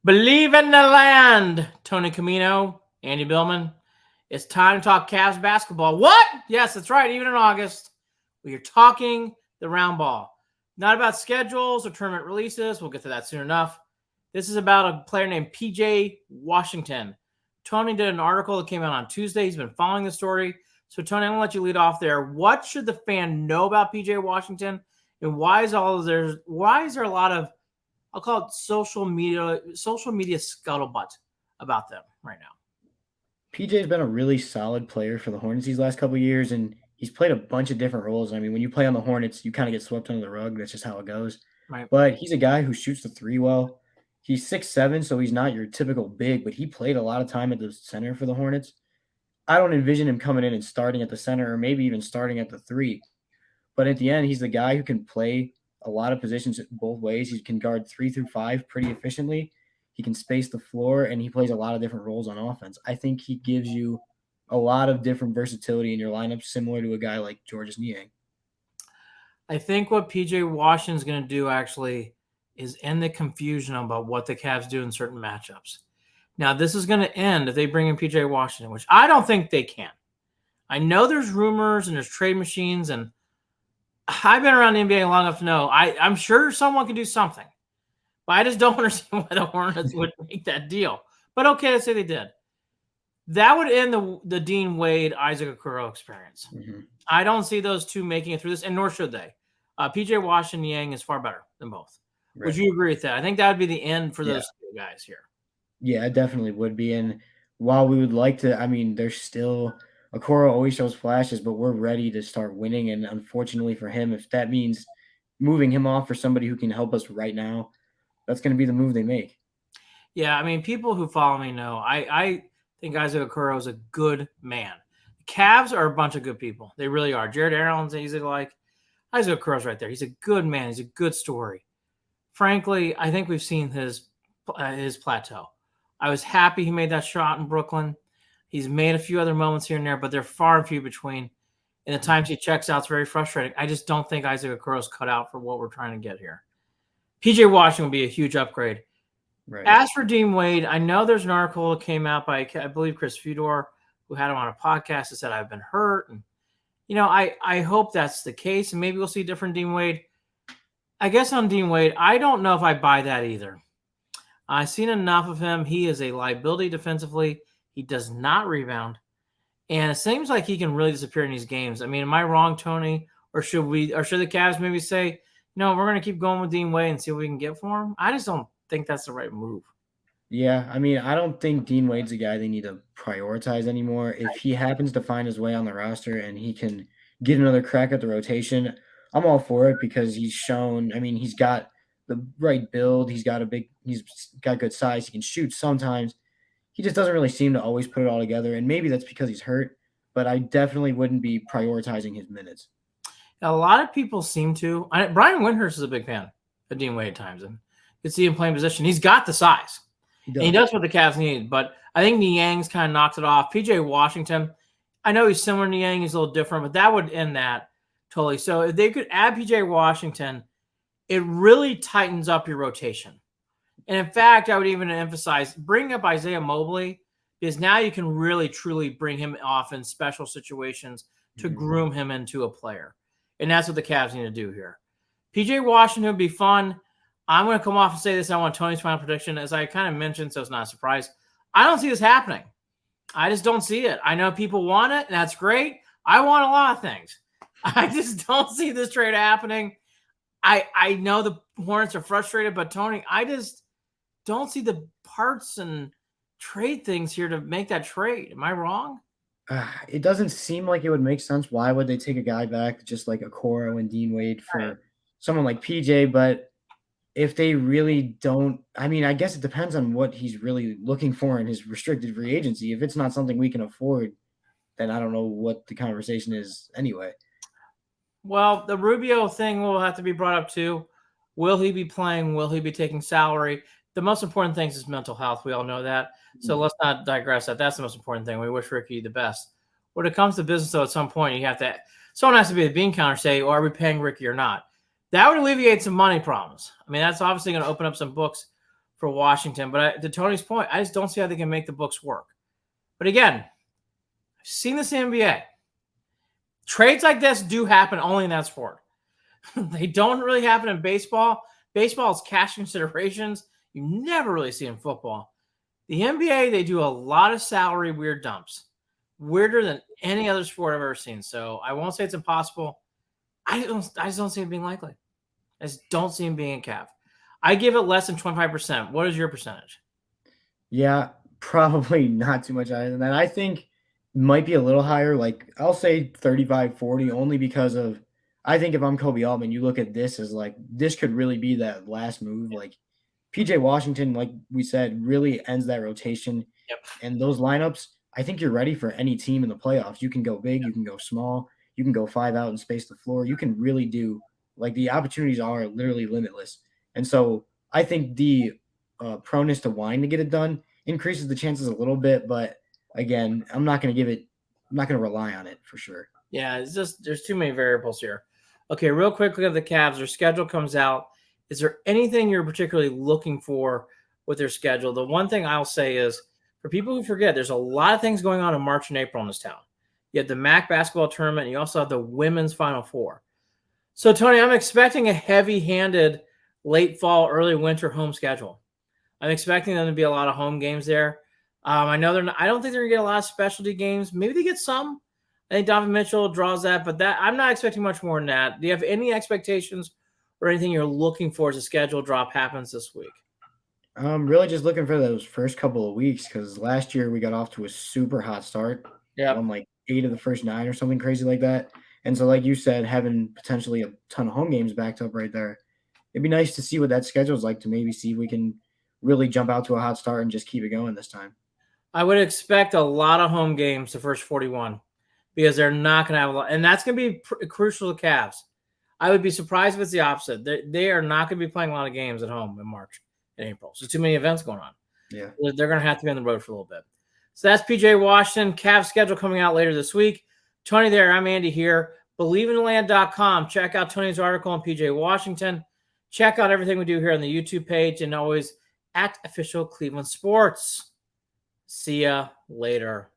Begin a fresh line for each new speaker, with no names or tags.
Believe in the land, Tony Camino, Andy Billman. It's time to talk Cavs basketball. What? Yes, that's right. Even in August, we are talking the round ball. Not about schedules or tournament releases. We'll get to that soon enough. This is about a player named PJ Washington. Tony did an article that came out on Tuesday. He's been following the story. So, Tony, I'm going to let you lead off there. What should the fan know about PJ Washington? And why is there a lot of, I'll call it social media scuttlebutt about them right now?
PJ's been a really solid player for the Hornets these last couple of years, and he's played a bunch of different roles. I mean, when you play on the Hornets, you kind of get swept under the rug. That's just how it goes.
Right.
But he's a guy who shoots the three well. He's 6'7", so he's not your typical big, but he played a lot of time at the center for the Hornets. I don't envision him coming in and starting at the center or maybe even starting at the three. But at the end, he's the guy who can play a lot of positions both ways. He can guard 3 through 5 pretty efficiently. He can space the floor, and he plays a lot of different roles on offense. I think he gives you a lot of different versatility in your lineup, similar to a guy like Georges Niang.
I think what PJ Washington's going to do actually is end the confusion about what the Cavs do in certain matchups. Now, this is going to end if they bring in PJ Washington, which I don't think they can. I know there's rumors and there's trade machines, and I've been around the NBA long enough to know I'm sure someone can do something. But I just don't understand why the Hornets would make that deal. But okay, let's say they did. That would end the Dean Wade, Isaac Okoro experience.
Mm-hmm.
I don't see those two making it through this, and nor should they. PJ Washington Yang is far better than both. Right. Would you agree with that? I think that would be the end for those two guys here.
Yeah, it definitely would be. And while we would like to, I mean, there's still Okoro always shows flashes, but we're ready to start winning. And unfortunately for him, if that means moving him off for somebody who can help us right now, that's going to be the move they make.
Yeah, I mean, people who follow me know I think Isaac Okoro is a good man. The Cavs are a bunch of good people. They really are. Jared Allen's easy to like. Isaac Okoro's right there. He's a good man. He's a good story. Frankly, I think we've seen his plateau. I was happy he made that shot in Brooklyn. He's made a few other moments here and there, but they're far and few between. And the times he checks out, it's very frustrating. I just don't think Isaac Okoro's cut out for what we're trying to get here. PJ Washington will be a huge upgrade. Right. As for Dean Wade, I know there's an article that came out by, I believe, Chris Fedor, who had him on a podcast that said, I've been hurt. And, I hope that's the case. And maybe we'll see different Dean Wade. I guess on Dean Wade, I don't know if I buy that either. I've seen enough of him. He is a liability defensively. He does not rebound. And it seems like he can really disappear in these games. I mean, am I wrong, Tony? Or should the Cavs maybe say, we're going to keep going with Dean Wade and see what we can get for him? I just don't think that's the right move.
Yeah, I mean, I don't think Dean Wade's a guy they need to prioritize anymore. If he happens to find his way on the roster and he can get another crack at the rotation, I'm all for it because he's shown, I mean, he's got the right build. He's got good size. He can shoot sometimes. He just doesn't really seem to always put it all together. And maybe that's because he's hurt, but I definitely wouldn't be prioritizing his minutes.
A lot of people seem to. Brian Windhurst is a big fan of Dean Wade at times. And you can see him playing position. He's got the size. He does what the Cavs need. But I think Niang's kind of knocked it off. PJ Washington, I know he's similar to Niang. He's a little different, but that would end that totally. So if they could add PJ Washington, it really tightens up your rotation. And in fact, I would even emphasize bring up Isaiah Mobley because now you can really, truly bring him off in special situations to groom him into a player. And that's what the Cavs need to do here. PJ Washington would be fun. I'm going to come off and say this. I want Tony's final prediction. As I kind of mentioned, so it's not a surprise. I don't see this happening. I just don't see it. I know people want it, and that's great. I want a lot of things. I just don't see this trade happening. I know the Hornets are frustrated, but Tony, I just don't see the parts and trade things here to make that trade. Am I wrong?
It doesn't seem like it would make sense. Why would they take a guy back just like Okoro and Dean Wade for someone like PJ? But if they really don't, I mean, I guess it depends on what he's really looking for in his restricted free agency. If it's not something we can afford, then I don't know what the conversation is anyway.
Well, the Rubio thing will have to be brought up too. Will he be playing? Will he be taking salary? The most important thing is his mental health. We all know that. So let's not digress that. That's the most important thing. We wish Ricky the best. When it comes to business, though, at some point, someone has to be the bean counter, say, are we paying Ricky or not? That would alleviate some money problems. I mean, that's obviously going to open up some books for Washington. But to Tony's point, I just don't see how they can make the books work. But again, I've seen this in the NBA. Trades like this do happen only in that sport. They don't really happen in baseball. Baseball is cash considerations. You never really see in football. The NBA, they do a lot of salary weird dumps. Weirder than any other sport I've ever seen. So I won't say it's impossible. I just don't see it being likely. I just don't see him being a Cav. I give it less than 25%. What is your percentage?
Yeah, probably not too much higher than that. I think it might be a little higher. Like I'll say 35, 40, only because of I think if I'm Kobe Altman, you look at this as like this could really be that last move. Like PJ Washington, like we said, really ends that rotation.
Yep.
And those lineups, I think you're ready for any team in the playoffs. You can go big, you can go small, you can go 5 out and space the floor. You can really do like the opportunities are literally limitless. And so I think the proneness to wanting to get it done increases the chances a little bit. But again, I'm not going to rely on it for sure.
Yeah, it's just there's too many variables here. Okay, real quick, look at the Cavs. Their schedule comes out. Is there anything you're particularly looking for with their schedule? The one thing I'll say is for people who forget, there's a lot of things going on in March and April in this town. You have the MAC basketball tournament, and you also have the women's Final Four. So, Tony, I'm expecting a heavy-handed late fall, early winter home schedule. I'm expecting them to be a lot of home games there. I know I don't think they're going to get a lot of specialty games. Maybe they get some. I think Donovan Mitchell draws that, but I'm not expecting much more than that. Do you have any expectations or anything you're looking for as a schedule drop happens this week?
I'm really just looking for those first couple of weeks because last year we got off to a super hot start.
Yeah,
Won like 8 of the first 9 or something crazy like that. And so, like you said, having potentially a ton of home games backed up right there, it'd be nice to see what that schedule is like to maybe see if we can really jump out to a hot start and just keep it going this time.
I would expect a lot of home games the first 41 because they're not going to have a lot. And that's going to be crucial to Cavs. I would be surprised if it's the opposite. They are not going to be playing a lot of games at home in March and April. So too many events going on.
Yeah.
They're going to have to be on the road for a little bit. So that's PJ Washington. Cavs schedule coming out later this week. Tony there. I'm Andy here. BelieveInTheLand.com. Check out Tony's article on PJ Washington. Check out everything we do here on the YouTube page and always at Official Cleveland Sports. See ya later.